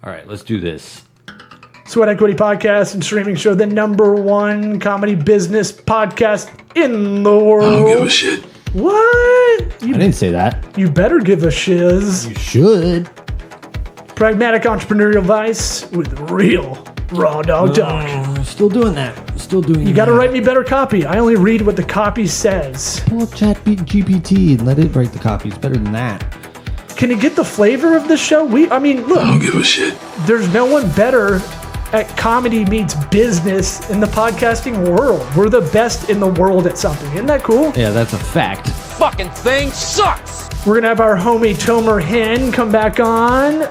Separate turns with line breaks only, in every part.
All right, let's do this.
Sweat Equity Podcast and streaming show, the #1 comedy business podcast in the world.
I don't give a shit.
What?
I didn't say that.
You better give a shiz.
You should.
Pragmatic entrepreneurial advice with real raw dog talk.
Still doing that. Still doing
You got to write me better copy. I only read what the copy says.
Pull up GPT and let it write the copy. It's better than that.
Can you get the flavor of this show? Look,
I don't give a shit.
there's no one better at comedy meets business in the podcasting world. We're the best in the world at something. Isn't that cool?
Yeah, that's a fact.
Fucking thing sucks.
We're going to have our homie Tomer Hen come back on.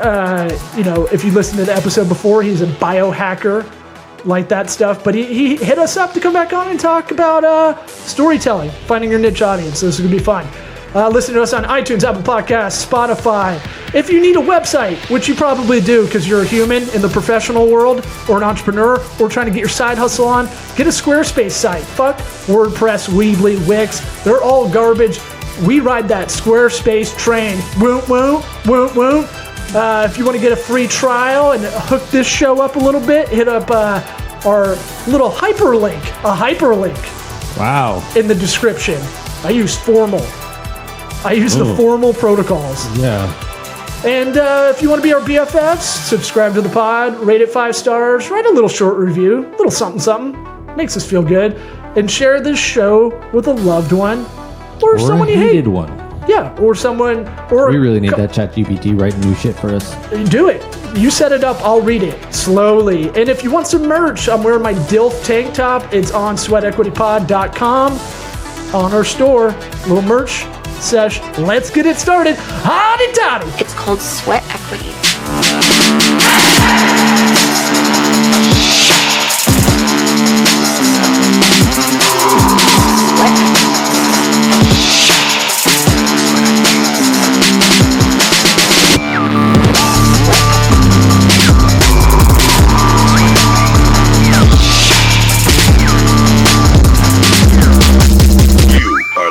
If you listened to the episode before, he's a biohacker, like that stuff. But he hit us up to come back on and talk about storytelling, finding your niche audience. So this is going to be fun. Listen to us on iTunes, Apple Podcasts, Spotify. If you need a website, which you probably do because you're a human in the professional world or an entrepreneur or trying to get your side hustle on, get a Squarespace site. Fuck WordPress, Weebly, Wix. They're all garbage. We ride that Squarespace train. Woo, woo, woo, woo. If you want to get a free trial and hook this show up a little bit, hit up our little hyperlink,
Wow.
in the description. I use the formal protocols.
Yeah.
And if you want to be our BFFs, subscribe to the pod, rate it 5 stars, write a little short review, a little something, makes us feel good, and share this show with a loved one or someone
a
you hate.
hated one.
Yeah, or someone, or
We really need that ChatGPT writing new shit for us.
do it. You set it up, I'll read it slowly. And if you want some merch, I'm wearing my DILF tank top. It's on sweatequitypod.com on our store. Little merch sesh. Let's get it started. Hotty toddy.
It's called Sweat Equity.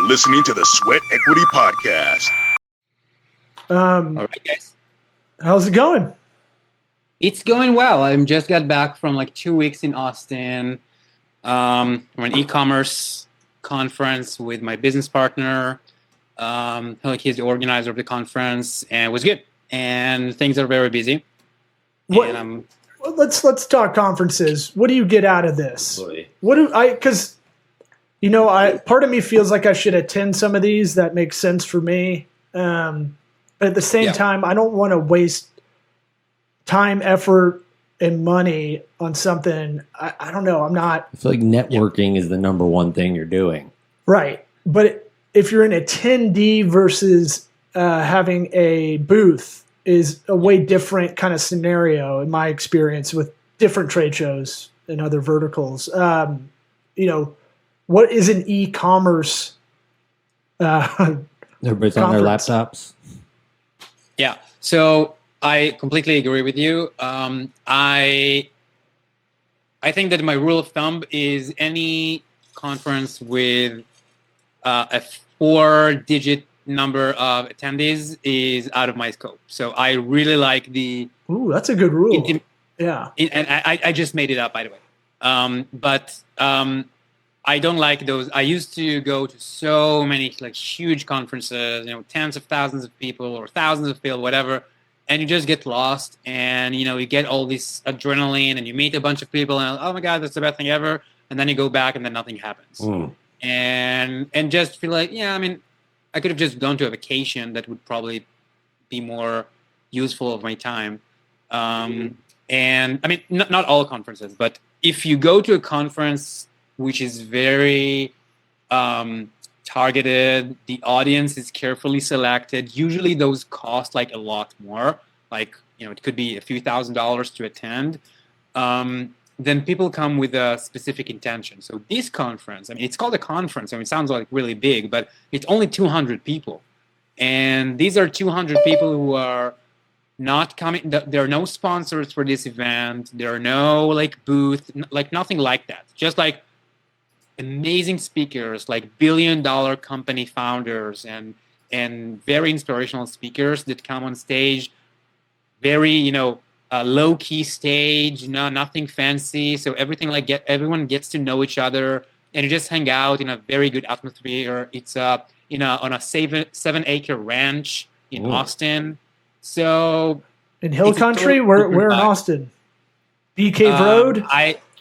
Listening to the Sweat Equity Podcast.
All right, guys.
How's it going?
It's going well. I just got back from like 2 weeks in Austin. From an e-commerce conference with my business partner. He's the organizer of the conference, and it was good. And things are very busy.
Let's talk conferences. What do you get out of this? Because part of me feels like I should attend some of these. That makes sense for me. But at the same time, I don't want to waste time, effort, and money on something. I don't know. I
feel like networking is the #1 thing you're doing.
Right. But if you're an attendee versus having a booth is a way different kind of scenario in my experience with different trade shows and other verticals. What is an e-commerce?
Everybody's on their laptops.
Yeah. So I completely agree with you. I think that my rule of thumb is any conference with a 4-digit number of attendees is out of my scope. So I really like the...
Ooh, that's a good rule. And
I just made it up, by the way. I don't like those. I used to go to so many like huge conferences, tens of thousands of people or thousands of people, whatever, and you just get lost, and you get all this adrenaline, and you meet a bunch of people, and oh my god, that's the best thing ever, and then you go back, and then nothing happens, and just feel like I could have just gone to a vacation that would probably be more useful of my time, and not all conferences, but if you go to a conference which is very targeted, the audience is carefully selected. Usually those cost like a lot more. Like, it could be a few $1,000s to attend. Then people come with a specific intention. So this conference, it's called a conference. It sounds like really big, but it's only 200 people. And these are 200 people who are not coming. There are no sponsors for this event. There are no booth, nothing like that. Just amazing speakers, billion-dollar company founders and very inspirational speakers that come on stage, very, low key stage, nothing fancy. So everything everyone gets to know each other, and you just hang out in a very good atmosphere. It's on a 7-acre ranch in Austin. So
In Hill
it's a
Country,
totally
where in
different vibe.
Austin? Bee Cave Road.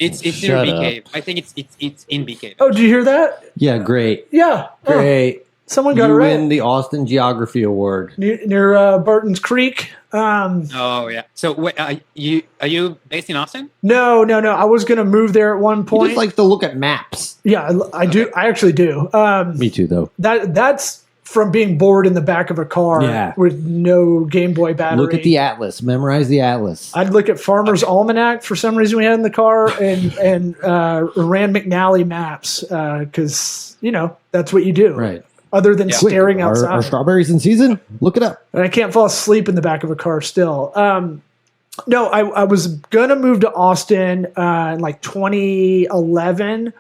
It's near
Shut
Bee
up.
Cave. I think it's in Bee Cave.
Oh, did you hear that?
Yeah, great.
Yeah. Oh,
Great.
someone got
You
it right.
win the Austin Geography Award.
Near Burton's Creek.
Oh yeah. So are you based in Austin?
No. I was gonna move there at one
He
point.
just likes to look at maps.
Yeah, I do. I actually do.
Me too, though.
That's from being bored in the back of a car
Yeah.
with no Game Boy battery.
Look at the atlas. Memorize the atlas.
I'd look at Farmer's Almanac for some reason we had in the car, and Rand McNally maps because that's what you do,
Right.
Other than staring
Are
outside.
strawberries in season? Look it up.
And I can't fall asleep in the back of a car still. No, I was gonna move to Austin in like 2011.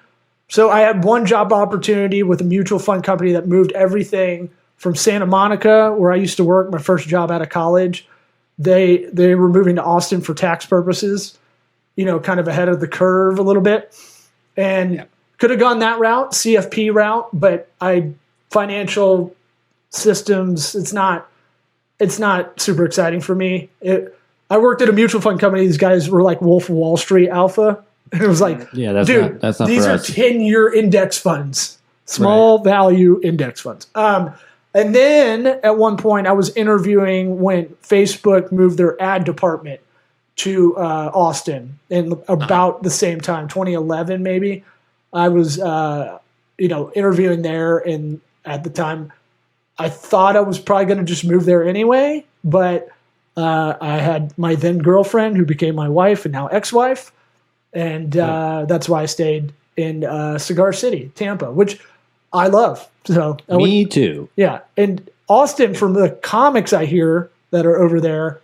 So I had one job opportunity with a mutual fund company that moved everything from Santa Monica, where I used to work, my first job out of college. They were moving to Austin for tax purposes, kind of ahead of the curve a little bit. And could have gone that route, CFP route, but financial systems, it's not super exciting for me. I worked at a mutual fund company. These guys were like Wolf of Wall Street alpha. And it was like,
Yeah, that's
dude,
not
these
for
are
us.
10-year index funds, small value index funds. And then at one point I was interviewing when Facebook moved their ad department to Austin in about the same time, 2011 maybe. I was, interviewing there, and at the time I thought I was probably going to just move there anyway, but I had my then girlfriend who became my wife and now ex-wife. And that's why I stayed in Cigar City, Tampa, which I love. So
Me too.
yeah. And Austin, from the comics I hear that are over there,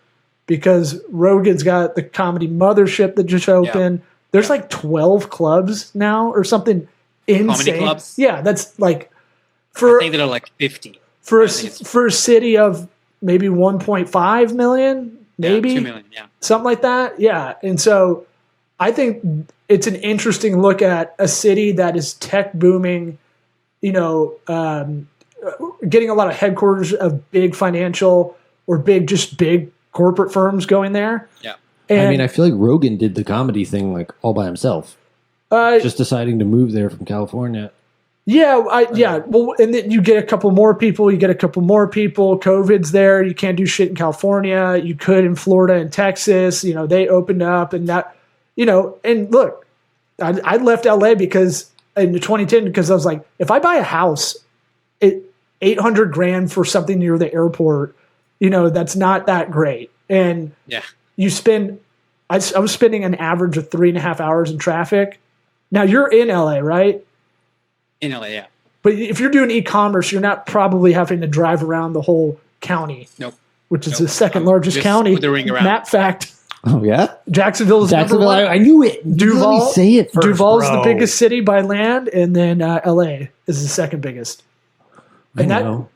because Rogan's got the comedy mothership that just opened. There's like 12 clubs now or something insane.
Comedy clubs?
Yeah, that's like
I think there are like 50.
for
I think it's-
a city of maybe 1.5 million, maybe
2 million. Yeah.
something like that. Yeah. And so I think it's an interesting look at a city that is tech booming, getting a lot of headquarters of big financial or big corporate firms going there.
Yeah.
And
I feel like Rogan did the comedy thing like all by himself, just deciding to move there from California.
Well, and then you get a couple more people. COVID's there. You can't do shit in California. You could in Florida and Texas. They opened up, and that, and look, I left LA because in 2010 because I was like, if I buy a house, $800,000 for something near the airport, that's not that great. And you spend, I was spending an average of 3.5 hours in traffic. Now you're in LA, right?
In LA, yeah.
But if you're doing e-commerce, you're not probably having to drive around the whole county.
Nope.
Which is the second largest
Just
county.
withering around.
Map fact.
Oh yeah,
Jacksonville is
Jacksonville.
number one.
I knew it. You
Duval.
let me say it first,
Duval's
bro.
the biggest city by land, and then LA is the second biggest. And
I
that
know.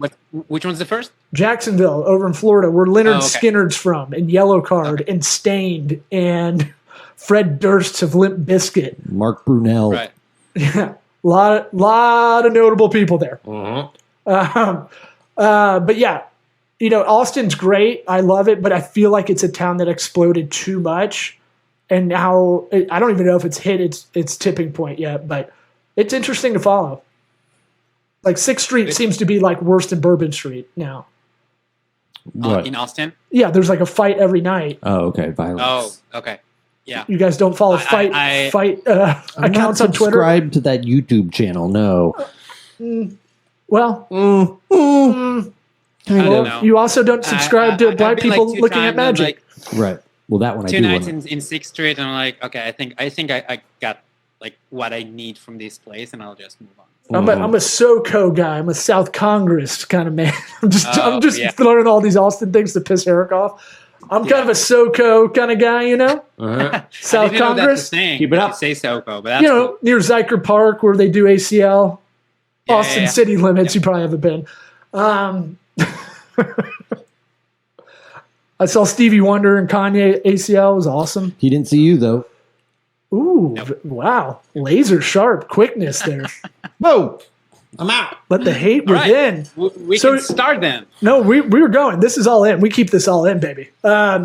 Which one's the first?
Jacksonville over in Florida, where Leonard
Oh, okay.
Skinner's from, and Yellow Card, and Stained, and Fred Durst of Limp Bizkit.
Mark Brunel.
Right.
Yeah, lot of notable people there. But yeah, Austin's great. I love it, but I feel like it's a town that exploded too much, and now I don't even know if it's hit its tipping point yet. But it's interesting to follow. Like 6th Street seems to be like worse than Bourbon Street now.
What?
In Austin?
Yeah, there's like a fight every night.
Oh, okay. Violence.
Oh, okay. Yeah.
You guys don't follow fight
I'm
accounts
not
on Twitter?
subscribed to that YouTube channel. No.
Well,
I don't know.
you also don't subscribe to black
I've been,
people
like, 2
looking at
times,
magic.
Right. Well, that one I
2
do.
nights
want.
in 6th Street, and I'm like, okay, I think I got like what I need from this place, and I'll just move on.
I'm a SoCo guy. I'm a South Congress kind of man. I'm just
yeah.
learning all these Austin things to piss Eric off. I'm kind of a SoCo kind of guy,
Uh-huh.
I
South
didn't know that's
Congress,
the thing.
Keep it up.
You say SoCo, but that's cool.
near Zyker Park where they do ACL.
Yeah,
Austin
yeah.
city limits. You probably haven't been. I saw Stevie Wonder and Kanye ACL. It was awesome.
He didn't see you though.
Ooh, wow. Laser sharp quickness there.
Whoa, I'm out.
Let the hate
All right.
within.
We can start then.
No, we were going. This is all in. We keep this all in, baby.
Yeah,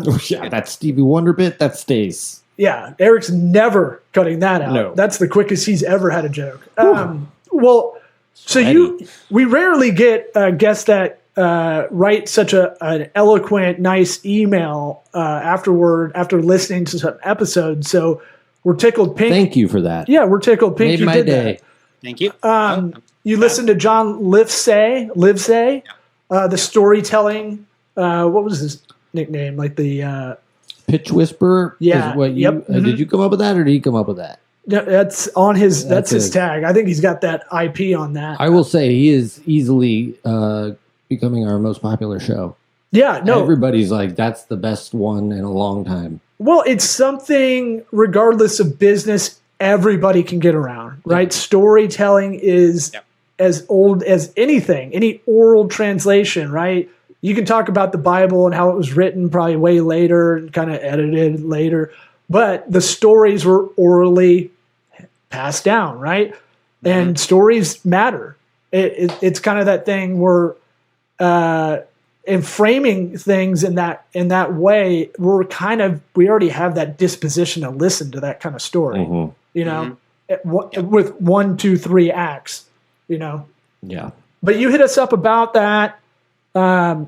that Stevie Wonder bit that stays.
Yeah, Eric's never cutting that out.
No.
That's the quickest he's ever had a joke. Well, so we rarely get guests that write such an eloquent, nice email after listening to some episodes. So we're tickled pink.
Thank you for that.
Yeah, we're tickled pink.
Made
You
my
did
day.
Thank you.
that. You listened to John Livesay, the storytelling. What was his nickname? Like the
Pitch Whisperer.
Yeah,
Is what you,
yep,
Did you come up with that, or did he come up with that?
that's on his. That's his
his.
tag. I think he's got that IP on that.
I will say he is easily becoming our most popular show.
Yeah, no.
Everybody's like, that's the best one in a long time.
Well, it's something, regardless of business, everybody can get around, right? Storytelling is as old as anything, any oral translation, right? You can talk about the Bible and how it was written probably way later and kind of edited later, but the stories were orally passed down, right? Mm-hmm. And stories matter. It's kind of that thing where in framing things in that way, we already have that disposition to listen to that kind of story, you know, with 1, 2, 3 acts, you know.
Yeah.
But you hit us up about that. I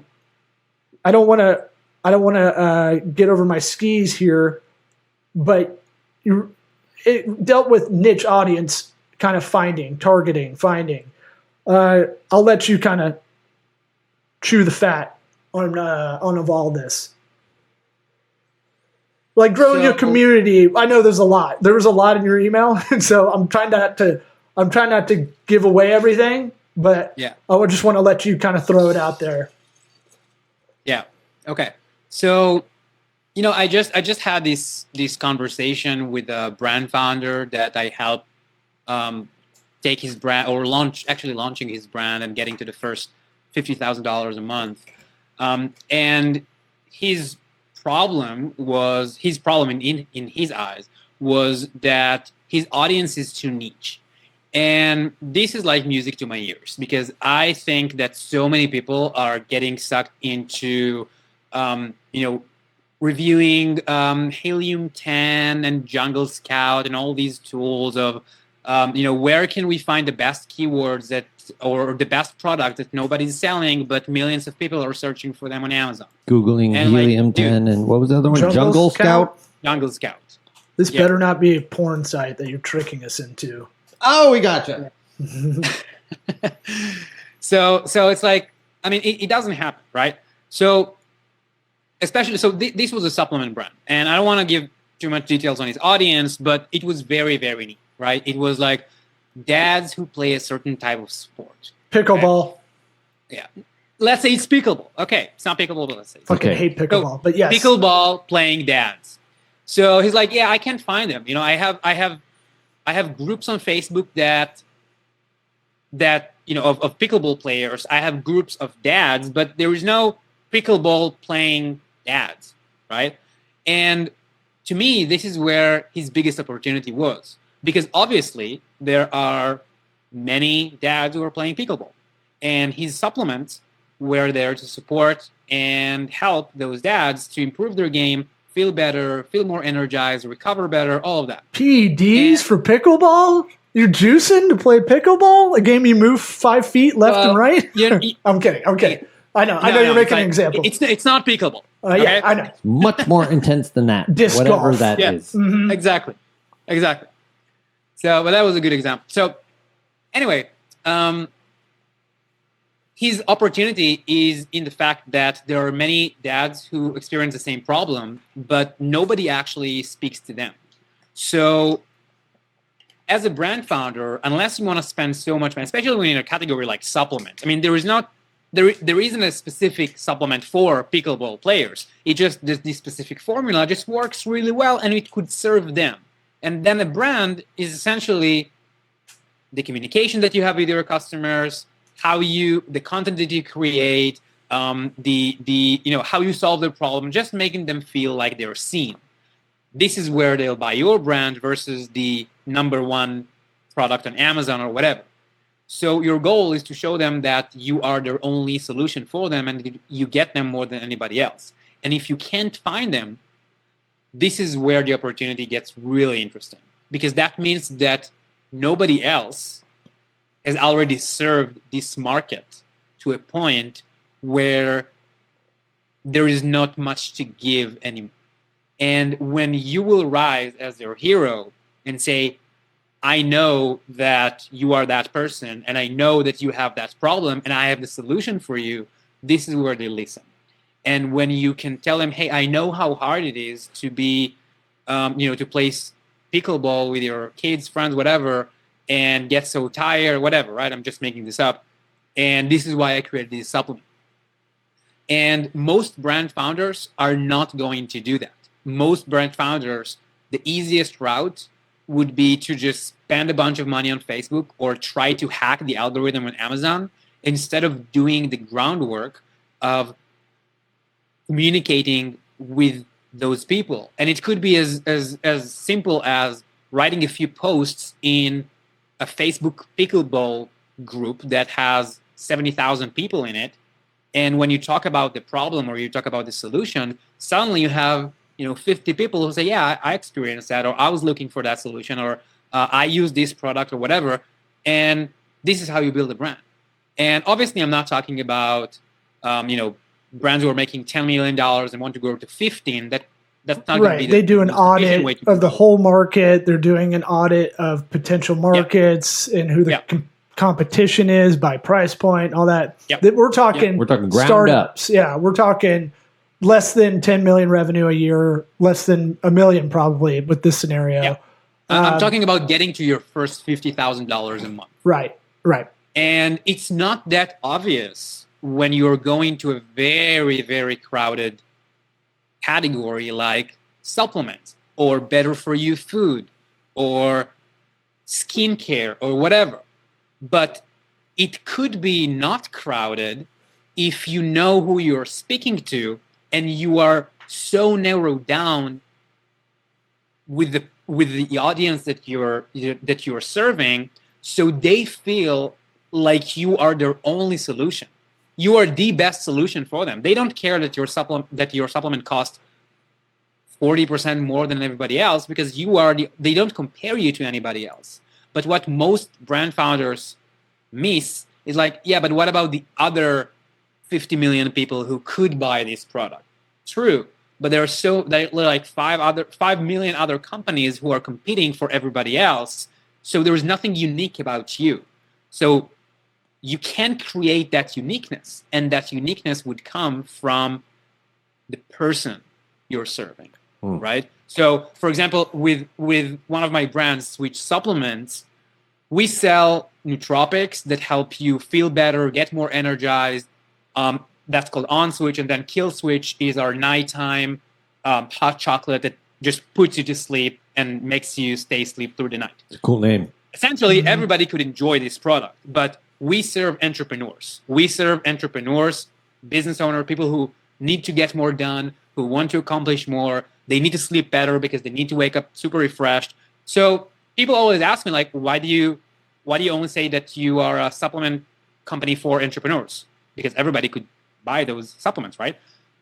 don't want to get over my skis here, but it dealt with niche audience kind of targeting. I'll let you kind of chew the fat on all this. Like growing your community. I know there's a lot. There was a lot in your email, and so I'm trying not to give away everything, but I just want to let you kind of throw it out there.
Yeah. Okay. So, I just had this conversation with a brand founder that I helped take his brand or launching his brand and getting to the first $50,000 a month. And his problem in his eyes was that his audience is too niche. And this is like music to my ears, because I think that so many people are getting sucked into, reviewing Helium-10 and Jungle Scout and all these tools of, where can we find the best keywords or the best product that nobody's selling, but millions of people are searching for them on Amazon.
Googling
and
Helium-10 and what was the other one?
Jungle Scout?
Jungle Scout.
This better not be a porn site that you're tricking us into.
Oh, we gotcha.
So it's like, it doesn't happen, right? So this was a supplement brand, and I don't want to give too much details on his audience, but it was very, very neat, right? It was like dads who play a certain type of sport.
Pickleball.
Okay? Yeah. Let's say it's pickleball. Okay, it's not pickleball, but let's say.
Fucking hate pickleball, but yes.
Pickleball playing dads. So he's like, yeah, I can't find them. I have groups on Facebook that of pickleball players. I have groups of dads, but there is no pickleball playing dads, right? And to me, this is where his biggest opportunity was, because obviously there are many dads who are playing pickleball, and his supplements were there to support and help those dads to improve their game, feel better, feel more energized, recover better, all of that.
PEDs for pickleball? You're juicing to play pickleball? A game you move 5 feet left and right? I'm kidding. I know you're making an example.
It's not pickleball.
Yeah, I know.
It's much more intense than that.
Disc
whatever
golf.
that is.
Mm-hmm.
Exactly. So, but that was a good example. So, anyway, his opportunity is in the fact that there are many dads who experience the same problem, but nobody actually speaks to them. So, as a brand founder, unless you want to spend so much money, especially when you're in a category like supplements, there isn't a specific supplement for pickleball players. It just, this specific formula just works really well, and it could serve them. And then a brand is essentially the communication that you have with your customers, the content that you create, how you solve their problem, just making them feel like they're seen. This is where they'll buy your brand versus the number one product on Amazon or whatever. So your goal is to show them that you are their only solution for them and you get them more than anybody else. And if you can't find them, this is where the opportunity gets really interesting, because that means that nobody else has already served this market to a point where there is not much to give anymore. And when you will rise as their hero and say, I know that you are that person, and I know that you have that problem, and I have the solution for you, this is where they listen. And when you can tell them, hey, I know how hard it is to be, to play pickleball with your kids, friends, whatever, and get so tired, whatever, right? I'm just making this up. And this is why I created this supplement. And most brand founders are not going to do that. Most brand founders, the easiest route would be to just spend a bunch of money on Facebook or try to hack the algorithm on Amazon instead of doing the groundwork of communicating with those people. And it could be as simple as writing a few posts in a Facebook pickleball group that has 70,000 people in it. And when you talk about the problem or you talk about the solution, suddenly you have 50 people who say, yeah, I experienced that, or I was looking for that solution, or I use this product or whatever. And this is how you build a brand. And obviously I'm not talking about, brands who are making $10 million and want to grow to 15. That's not going to be
they do an audit of the whole market. They're doing an audit of potential markets and who the competition is by price point, all that. We're talking
ground
startups.
up.
Yeah, we're talking less than 10 million revenue a year, less than $1 million probably with this scenario.
Yeah. I'm talking about getting to your first $50,000 a month.
Right.
And it's not that obvious when you're going to a very, very crowded category like supplements or better for you food or skincare or whatever. But it could be not crowded if you know who you're speaking to and you are so narrowed down with the audience that you're serving, so they feel like you are their only solution. You are the best solution for them. They don't care that your supplement costs 40% more than everybody else because they don't compare you to anybody else. But what most brand founders miss is like, yeah, but what about the other 50 million people who could buy this product? True, but there are like 5 million other companies who are competing for everybody else. So there is nothing unique about you. So you can create that uniqueness, and that uniqueness would come from the person you're serving, right? So, for example, with one of my brands, Switch Supplements, we sell nootropics that help you feel better, get more energized. That's called On Switch, and then Kill Switch is our nighttime hot chocolate that just puts you to sleep and makes you stay asleep through the night.
It's a cool name.
Essentially, everybody could enjoy this product, but we serve entrepreneurs. We serve entrepreneurs, business owners, people who need to get more done, who want to accomplish more. They need to sleep better because they need to wake up super refreshed. So people always ask me, like, why do you only say that you are a supplement company for entrepreneurs? Because everybody could buy those supplements, right?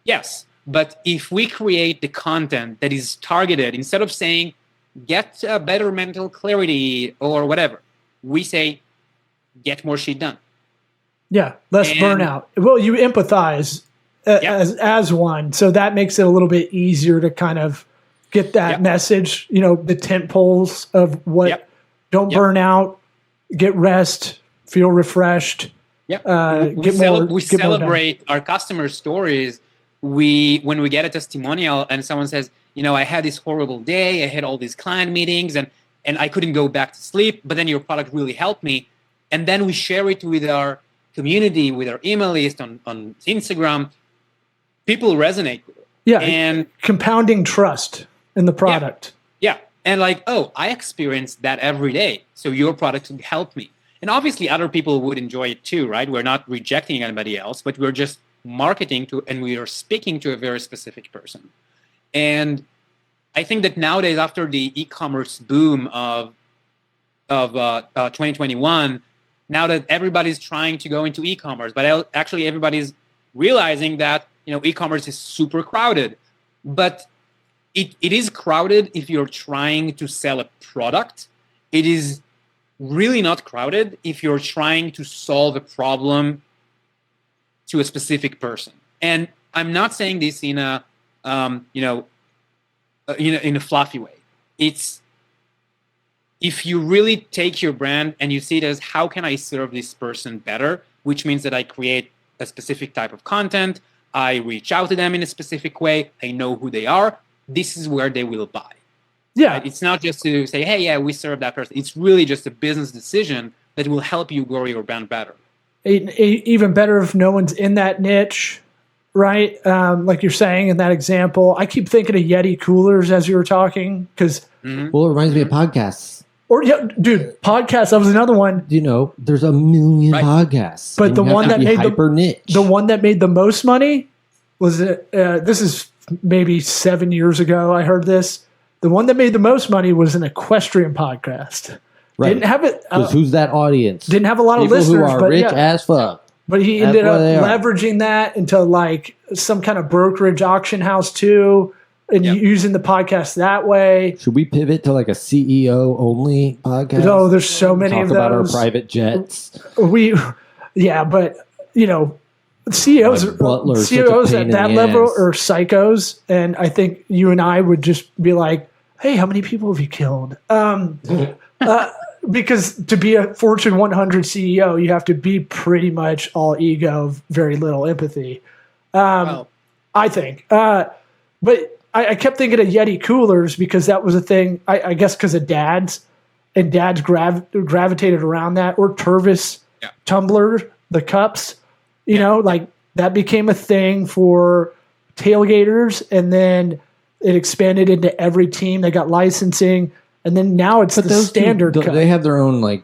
Yes. But if we create the content that is targeted, instead of saying, get better mental clarity or whatever, we say, get more shit done.
Yeah, less burnout. Well, you empathize as one, so that makes it a little bit easier to kind of get that message. The tent poles of what don't burn out, get rest, feel refreshed.
We celebrate our customer stories. When we get a testimonial and someone says, I had this horrible day, I had all these client meetings and I couldn't go back to sleep, but then your product really helped me. And then we share it with our community, with our email list on Instagram. People resonate with it.
Yeah, and compounding trust in the product.
Yeah. And like, oh, I experience that every day, so your product helped me. And obviously other people would enjoy it too, right? We're not rejecting anybody else, but we're just marketing to, and we are speaking to a very specific person. And I think that nowadays, after the e-commerce boom of 2021, now that everybody's trying to go into e-commerce, but actually everybody's realizing that e-commerce is super crowded. But it is crowded if you're trying to sell a product. It is really not crowded if you're trying to solve a problem to a specific person. And I'm not saying this in a in a fluffy way. It's if you really take your brand and you see it as how can I serve this person better, which means that I create a specific type of content, I reach out to them in a specific way, I know who they are, this is where they will buy.
Yeah.
Right? It's not just to say, hey, yeah, we serve that person. It's really just a business decision that will help you grow your brand better.
Even better if no one's in that niche, right? Like you're saying in that example. I keep thinking of Yeti coolers as you were talking because...
Well, it reminds me of podcasts.
Or yeah, dude, podcasts. That was another one.
There's a million podcasts,
but the one that made the one that made the most money was this is maybe 7 years ago. I heard this. The one that made the most money was an equestrian podcast.
Right.
Didn't have it.
Who's that audience?
Didn't have a lot of
People
listeners,
who are
but
rich as fuck.
But he ended up leveraging that into like some kind of brokerage auction house too. And using the podcast that way.
Should we pivot to like a CEO only podcast?
Oh, there's so many of those.
Talk about our private jets.
But CEOs at that level are psychos, and I think you and I would just be like, "Hey, how many people have you killed?" Because to be a Fortune 100 CEO, you have to be pretty much all ego, very little empathy. I think, but. I kept thinking of Yeti coolers because that was a thing, I guess because of dads, and dads gravitated around that, or Tervis tumbler, the cups, like that became a thing for tailgaters, and then it expanded into every team. They got licensing, and then now it's the standard cup.
They have their own like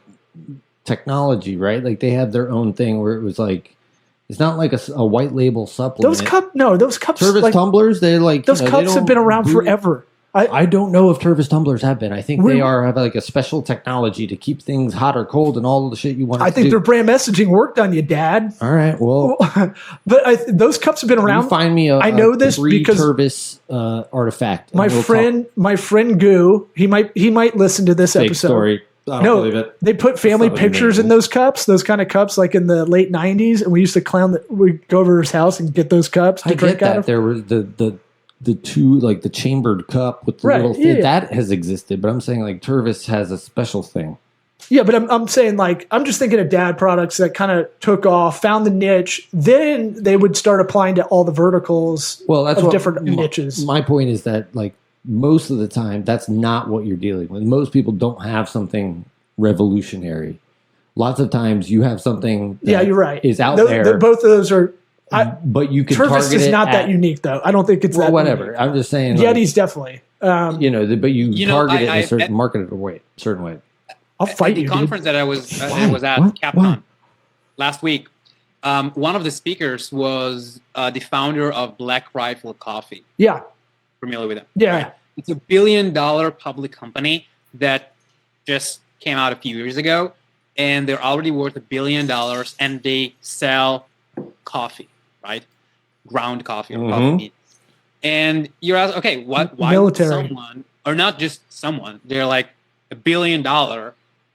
technology, right? Like they have their own thing where it was like, it's not like a white label supplement.
Those cups.
Tervis tumblers, they're like
those cups have been around forever.
I don't know if Tervis tumblers have been. I think they have like a special technology to keep things hot or cold and all of the shit you want.
I think their brand messaging worked on you, Dad.
All right, well,
but those cups have been around.
You find me
I know this because
Tervis artifact.
My friend Goo, he might listen to this episode.
Story. I don't believe it.
They put family pictures in those cups, those kind of cups, like in the late 90s, and we used to clown that. We'd go over to his house and get those cups to drink out of.
There was the two, like the chambered cup with the little thing. That has existed, but I'm saying like Tervis has a special thing.
Yeah, but I'm saying like, I'm just thinking of dad products that kind of took off, found the niche, then they would start applying to all the verticals of different niches. My
point is that like, most of the time, that's not what you're dealing with. Most people don't have something revolutionary. Lots of times, you have something that
you're right.
is out there.
Both of those are...
but you can
Tervis
target
is
it
not that unique, though. I don't think it's that
whatever.
unique.
I'm just saying...
Yeti's definitely.
But you target it in a certain market certain way.
I'll fight you,
At the conference that I was at, Capcom, last week, one of the speakers was the founder of Black Rifle Coffee.
Yeah.
Familiar with them?
Yeah.
Right? It's a $1 billion public company that just came out a few years ago, and they're already worth $1 billion, and they sell coffee, right? Ground coffee or coffee beans. And you're asking, okay, why would someone, or not just someone, they're like $1 billion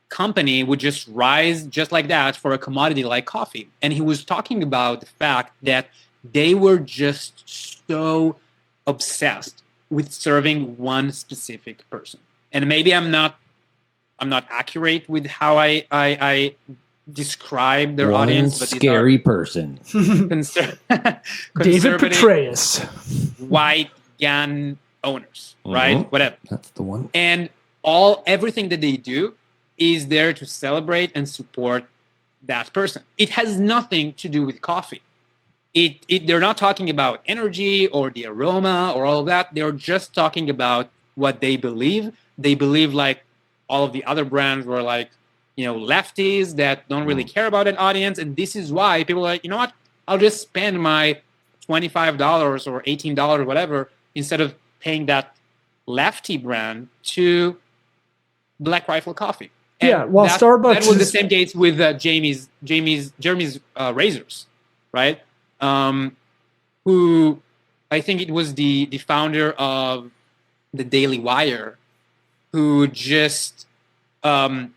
company would just rise just like that for a commodity like coffee. And he was talking about the fact that they were just so obsessed with serving one specific person. And maybe I'm not accurate with how I describe their audience, but
scary person.
David Petraeus.
White GAN owners, right? Whatever.
That's the one.
And everything that they do is there to celebrate and support that person. It has nothing to do with coffee. They're not talking about energy or the aroma or all of that. They're just talking about what they believe. They believe like all of the other brands were like, lefties that don't really care about an audience. And this is why people are like, you know what? I'll just spend my $25 or $18, whatever, instead of paying that Lefty brand to Black Rifle Coffee. And
yeah, while Starbucks
that was the same case with Jeremy's razors, right? Who I think it was the founder of the Daily Wire, who just battled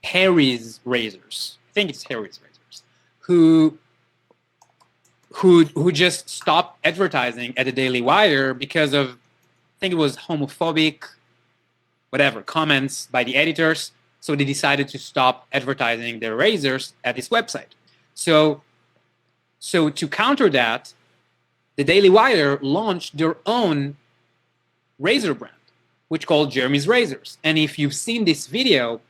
Harry's razors. I think it's Harry's razors, who just stopped advertising at the Daily Wire because of, I think it was homophobic, whatever, comments by the editors. So they decided to stop advertising their razors at this website. So to counter that, the Daily Wire launched their own razor brand, which called Jeremy's Razors. And if you've seen this video,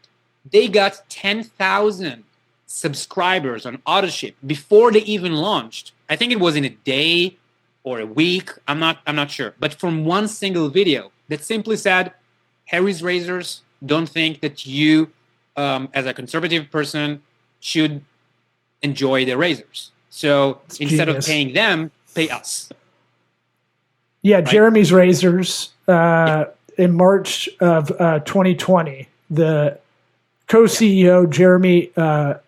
they got 10,000 subscribers on Autoship before they even launched. I think it was in a day or a week. I'm not sure. But from one single video that simply said, Harry's Razors don't think that you, as a conservative person, should enjoy their razors. So instead of paying them, pay us.
Yeah,
right?
Jeremy's Razors in March of 2020, the co-CEO Jeremy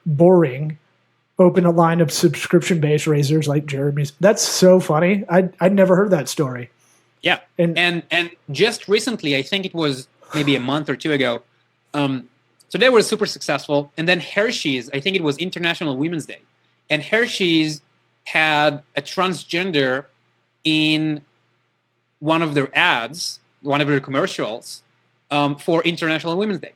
Boring opened a line of subscription-based razors like Jeremy's. That's so funny. I'd never heard that story.
Yeah, and just recently, I think it was maybe a month or two ago, so they were super successful. And then Hershey's, I think it was International Women's Day, and Hershey's had a transgender in one of their ads, one of their commercials for International Women's Day.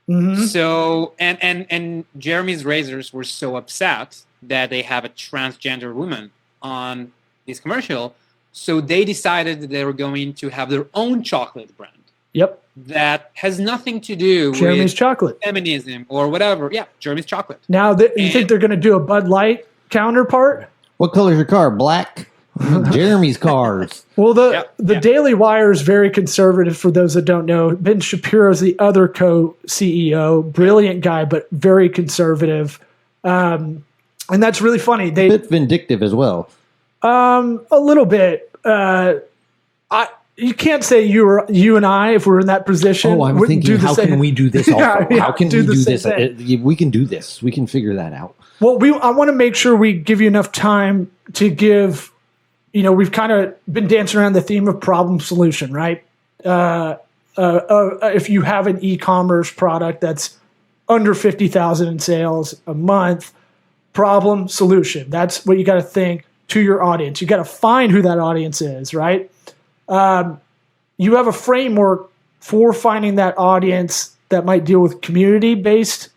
Mm-hmm.
So and Jeremy's Razors were so upset that they have a transgender woman on this commercial, so they decided that they were going to have their own chocolate brand.
Yep.
That has nothing to do
Jeremy's
with
chocolate,
feminism or whatever. Yeah, Jeremy's chocolate.
Now, you think they're going to do a Bud Light counterpart?
What color is your car? Black? Jeremy's cars.
Well, the Daily Wire is very conservative, for those that don't know. Ben Shapiro is the other co-CEO. Brilliant guy, but very conservative. And that's really funny.
A bit vindictive as well.
A little bit. You can't say you and I, if we're in that position.
Oh, I'm thinking, how can we do this also? How can we do this? We can do this. We can figure that out.
Well, I want to make sure we give you enough time to give, we've kind of been dancing around the theme of problem solution, right? If you have an e-commerce product that's under 50,000 in sales a month, problem solution. That's what you got to think to your audience. You got to find who that audience is, right? You have a framework for finding that audience that might deal with community-based,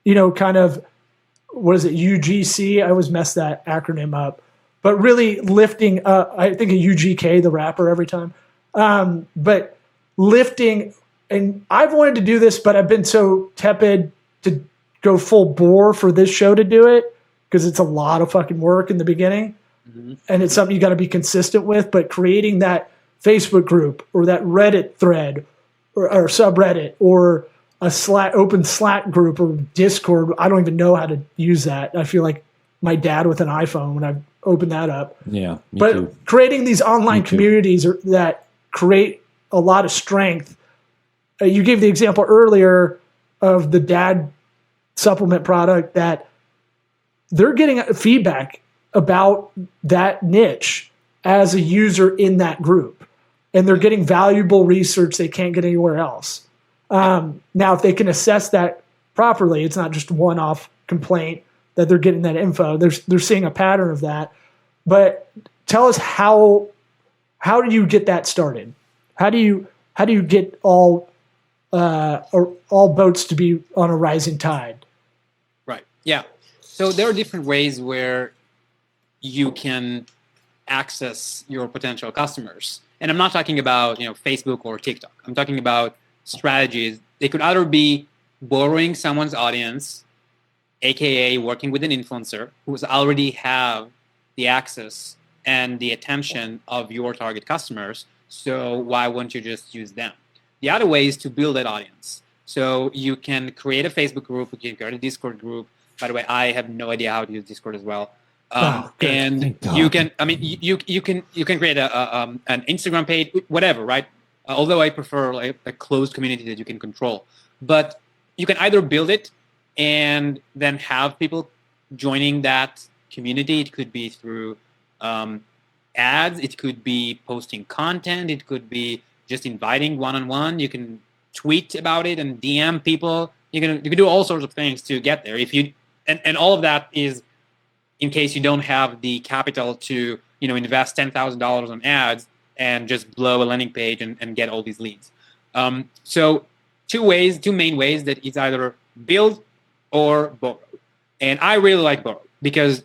kind of, what is it, UGC? I always mess that acronym up. But really lifting up, I think of UGK, the rapper, every time. But lifting, and I've wanted to do this, but I've been so tepid to go full bore for this show to do it, because it's a lot of fucking work in the beginning. Mm-hmm. And it's something you got to be consistent with. But creating that Facebook group or that Reddit thread or subreddit or a open Slack group or Discord, I don't even know how to use that. I feel like my dad with an iPhone when I open that up.
Yeah,
but
too.
Creating these online communities that create a lot of strength. You gave the example earlier of the dad supplement product that they're getting feedback about that niche as a user in that group. And they're getting valuable research they can't get anywhere else. Now, if they can assess that properly, it's not just one-off complaint that they're getting that info. They're seeing a pattern of that. But tell us how do you get that started? How do you get all boats to be on a rising tide?
Right. Yeah. So there are different ways where you can access your potential customers. And I'm not talking about, Facebook or TikTok. I'm talking about strategies. They could either be borrowing someone's audience, aka working with an influencer who already have the access and the attention of your target customers. So why wouldn't you just use them? The other way is to build that audience. So you can create a Facebook group, you can create a Discord group, By the way, I have no idea how to use Discord as well.
Good.
And
Thank God.
you can, I mean, you can create an Instagram page, whatever, right? Although I prefer like a closed community that you can control, but you can either build it and then have people joining that community. It could be through ads, it could be posting content, it could be just inviting one-on-one. You can tweet about it and DM people. You can do all sorts of things to get there. If you and all of that is in case you don't have the capital to invest $10,000 on ads and just blow a landing page and get all these leads. So two main ways that it's either build or borrow. And I really like borrow because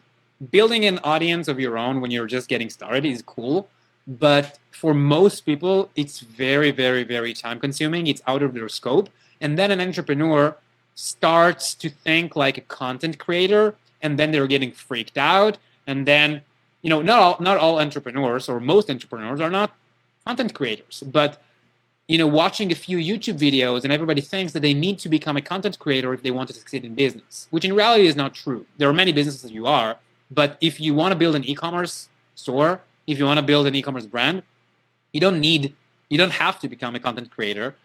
building an audience of your own when you're just getting started is cool. But for most people, it's very, very, very time consuming. It's out of their scope. And then an entrepreneur starts to think like a content creator, and then they're getting freaked out. And then, not all entrepreneurs or most entrepreneurs are not content creators, but watching a few YouTube videos and everybody thinks that they need to become a content creator if they want to succeed in business, which in reality is not true. There are many businesses you are, but if you want to build an e-commerce store, if you want to build an e-commerce brand, you don't have to become a content creator.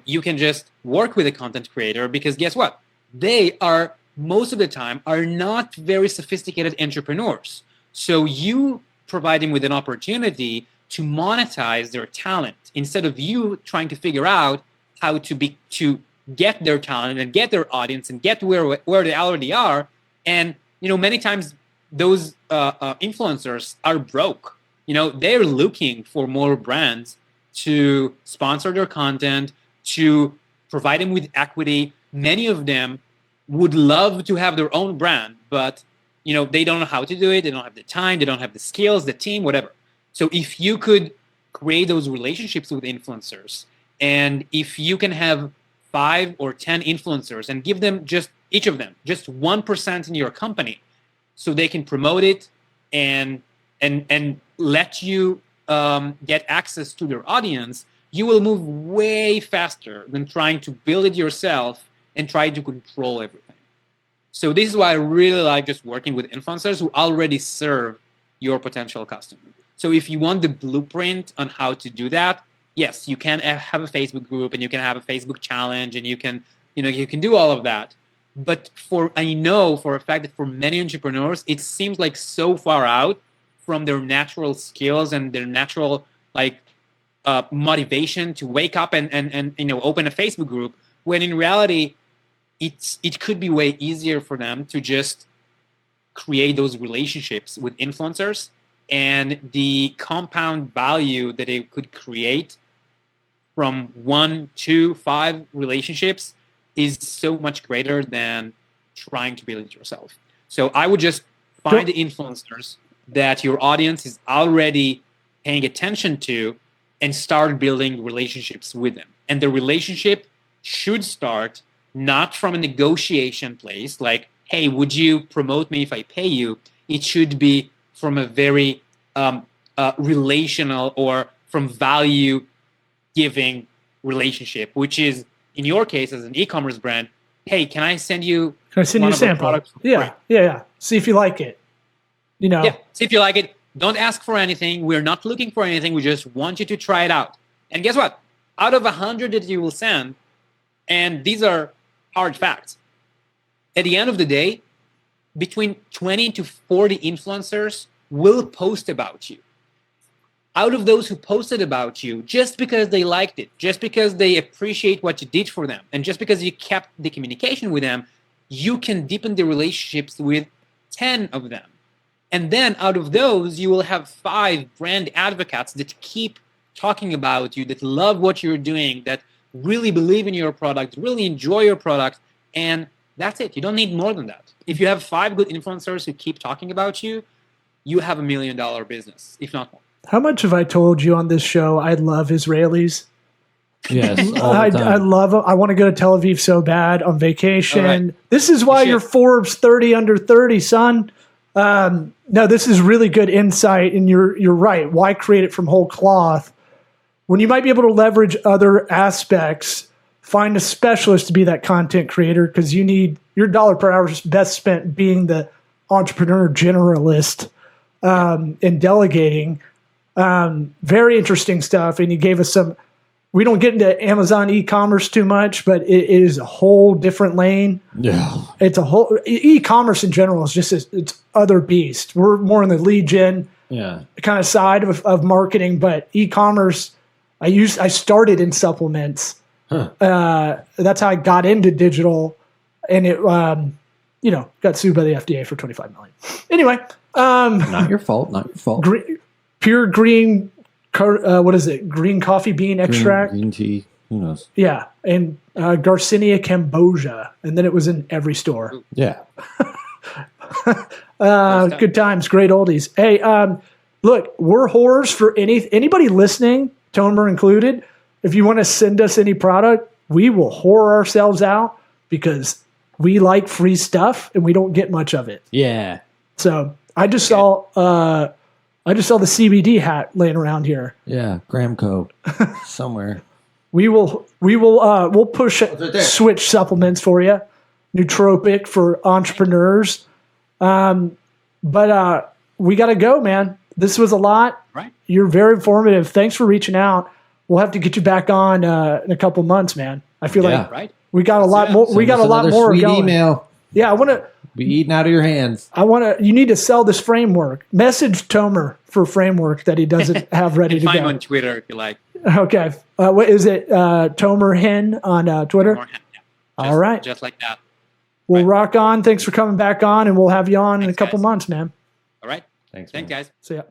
You can just work with a content creator because guess what? They are most of the time are not very sophisticated entrepreneurs. So you provide them with an opportunity to monetize their talent instead of you trying to figure out how to get their talent and get their audience and get where they already are. And many times those influencers are broke. They're looking for more brands to sponsor their content, to provide them with equity. Many of them would love to have their own brand, but they don't know how to do it. They don't have the time. They don't have the skills, the team, whatever. So if you could create those relationships with influencers, and if you can have 5 or 10 influencers and give them each of them just 1% in your company, so they can promote it and let you get access to their audience, you will move way faster than trying to build it yourself and try to control everything. So this is why I really like just working with influencers who already serve your potential customer. So if you want the blueprint on how to do that, yes, you can have a Facebook group and you can have a Facebook challenge and you can do all of that. But I know for a fact that for many entrepreneurs, it seems like so far out from their natural skills and their natural motivation to wake up and open a Facebook group, when in reality, it could be way easier for them to just create those relationships with influencers, and the compound value that they could create from 1, 2, 5 relationships is so much greater than trying to build it yourself. So I would just find the influencers that your audience is already paying attention to and start building relationships with them. And the relationship should start not from a negotiation place, like, hey, would you promote me if I pay you? It should be from a very relational or from value-giving relationship, which is, in your case, as an e-commerce brand, hey, can I send you
a sample? Yeah. See if you like it.
Yeah, see if you like it. Don't ask for anything. We're not looking for anything. We just want you to try it out. And guess what? Out of 100 that you will send, and these are hard facts, at the end of the day, between 20 to 40 influencers will post about you. Out of those who posted about you, just because they liked it, just because they appreciate what you did for them, and just because you kept the communication with them, you can deepen the relationships with 10 of them. And then out of those, you will have 5 brand advocates that keep talking about you, that love what you're doing, that really believe in your product, really enjoy your product, and that's it. You don't need more than that. If you have 5 good influencers who keep talking about you, you have $1 million business, if not more.
How much have I told you on this show I love Israelis?
Yes, all the time.
I love them. I want to go to Tel Aviv so bad on vacation.
Right.
This is why you're Forbes 30 under 30, son. No, this is really good insight, and you're right. Why create it from whole cloth when you might be able to leverage other aspects find a specialist to be that content creator, because you need your dollar per hour is best spent being the entrepreneur generalist and delegating. Very interesting stuff. And you gave us some. We don't get into Amazon e-commerce too much, but it is a whole different lane.
Yeah.
It's a whole e-commerce in general is just it's other beast. We're more in the lead gen kind of side of marketing, but e-commerce, I started in supplements. That's how I got into digital, and it got sued by the FDA for $25 million. Anyway,
Not your fault.
pure green. What is it? Green coffee bean extract,
green tea. Who knows?
Yeah, and Garcinia cambogia, and then it was in every store.
Yeah.
Good times, great oldies. Hey, look, we're whores for anybody listening, Tomer included. If you want to send us any product, we will whore ourselves out because we like free stuff and we don't get much of it.
Yeah.
So I just saw the CBD hat laying around here.
Yeah, Gramco somewhere.
We'll push Switch supplements for you, nootropic for entrepreneurs. But we got to go, man. This was a lot.
Right.
You're very informative. Thanks for reaching out. We'll have to get you back on in a couple months, man. I feel like we got a lot more. We got a lot more going.
Email.
Yeah, I want to.
Be eating out of your hands.
You need to sell this framework. Message Tomer for framework that he doesn't have ready to go.
Find on Twitter if you like.
Okay. What is it? Tomer Hen on Twitter? All right.
Just like that.
We'll rock on. Thanks for coming back on, and we'll have you on in a couple months, man.
All right.
Thanks,
guys.
See ya.